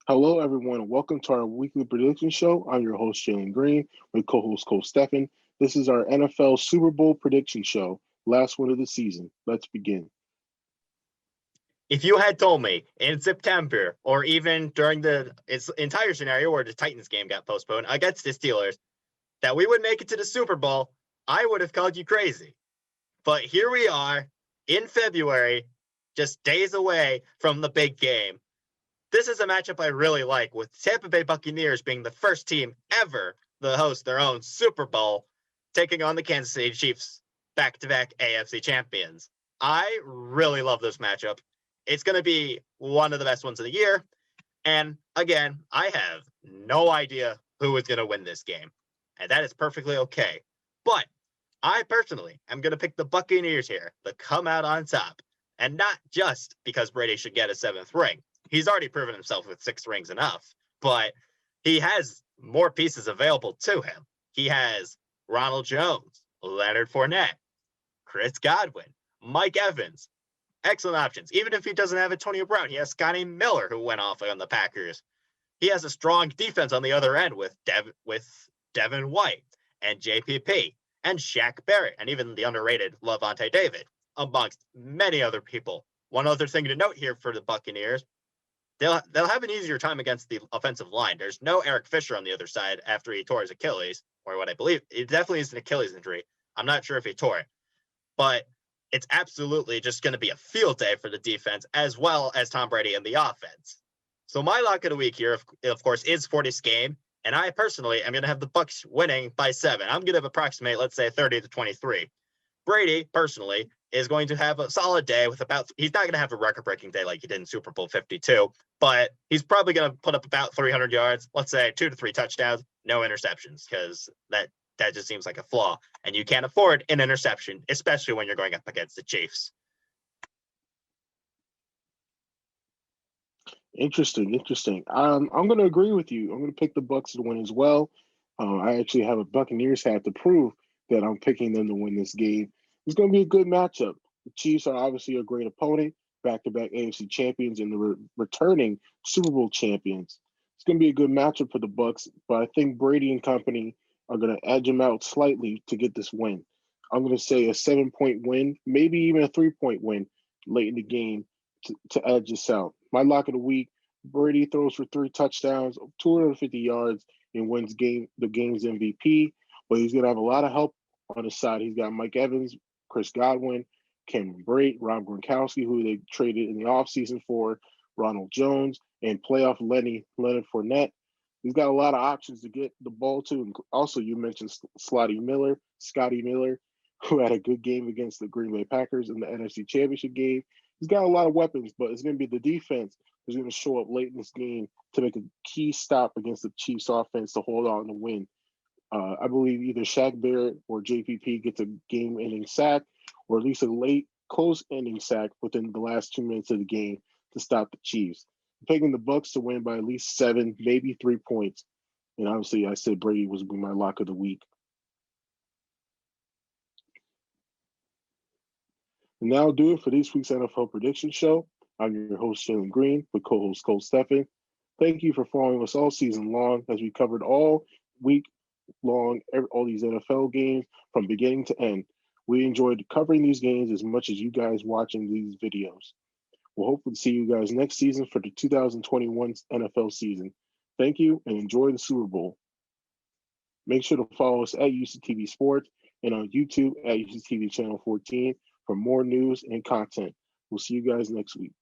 Hello, everyone, and welcome to our weekly prediction show. I'm your host, Jalen Green, with co-host Stefan. This is our NFL Super Bowl prediction show, last one of the season. Let's begin. If you had told me in September or even during its entire scenario where the Titans game got postponed against the Steelers that we would make it to the Super Bowl, I would have called you crazy. But here we are in February, just days away from the big game. This is a matchup I really like, with Tampa Bay Buccaneers being the first team ever to host their own Super Bowl, taking on the Kansas City Chiefs, back-to-back AFC champions. I really love this matchup. It's going to be one of the best ones of the year. And again, I have no idea who is going to win this game. And that is perfectly okay. But I personally am going to pick the Buccaneers here to come out on top. And not just because Brady should get a seventh ring. He's already proven himself with 6 rings enough. But he has more pieces available to him. He has Ronald Jones, Leonard Fournette, Chris Godwin, Mike Evans. Excellent options. Even if he doesn't have Antonio Brown, he has Scotty Miller, who went off on the Packers. He has a strong defense on the other end with Devin White and JPP and Shaq Barrett and even the underrated Lavonte David, amongst many other people. One other thing to note here for the Buccaneers, they'll have an easier time against the offensive line. There's no Eric Fisher on the other side after he tore his Achilles, or what I believe. It definitely is an Achilles injury. I'm not sure if he tore it. But it's absolutely just going to be a field day for the defense as well as Tom Brady and the offense. So my lock of the week here, of course, is for this game. And I personally am going to have the Bucs winning by 7. I'm going to approximate, let's say, 30-23. Brady, personally, is going to have a solid day with he's not going to have a record-breaking day like he did in Super Bowl 52, but he's probably going to put up about 300 yards, let's say 2 to 3 touchdowns, no interceptions, because that just seems like a flaw. And you can't afford an interception, especially when you're going up against the Chiefs. Interesting. I'm going to agree with you. I'm going to pick the Bucs to win as well. I actually have a Buccaneers hat to prove that I'm picking them to win this game. It's going to be a good matchup. The Chiefs are obviously a great opponent, back-to-back AFC champions and the returning Super Bowl champions. It's going to be a good matchup for the Bucs, but I think Brady and company are going to edge them out slightly to get this win. I'm going to say a 7-point win, maybe even a 3-point win late in the game to edge this out. My lock of the week, Brady throws for 3 touchdowns, 250 yards, and wins the game's MVP. But he's going to have a lot of help on his side. He's got Mike Evans, Chris Godwin, Cameron Brate, Rob Gronkowski, who they traded in the offseason for, Ronald Jones, and playoff Leonard Fournette. He's got a lot of options to get the ball to. And also, you mentioned Scotty Miller, who had a good game against the Green Bay Packers in the NFC Championship game. He's got a lot of weapons, but it's going to be the defense who's going to show up late in this game to make a key stop against the Chiefs offense to hold on and win. I believe either Shaq Barrett or JPP gets a game-ending sack, or at least a late, close-ending sack within the last 2 minutes of the game to stop the Chiefs. I'm picking the Bucs to win by at least 7, maybe 3 points. And obviously, I said Brady was my lock of the week. And that'll do it for this week's NFL prediction show. I'm your host, Jalen Green, with co-host Stefan. Thank you for following us all season long as we covered all week long, all these NFL games from beginning to end. We enjoyed covering these games as much as you guys watching these videos. We'll hopefully see you guys next season for the 2021 NFL season. Thank you and enjoy the Super Bowl. Make sure to follow us at UCTV Sports and on YouTube at UCTV Channel 14 for more news and content. We'll see you guys next week.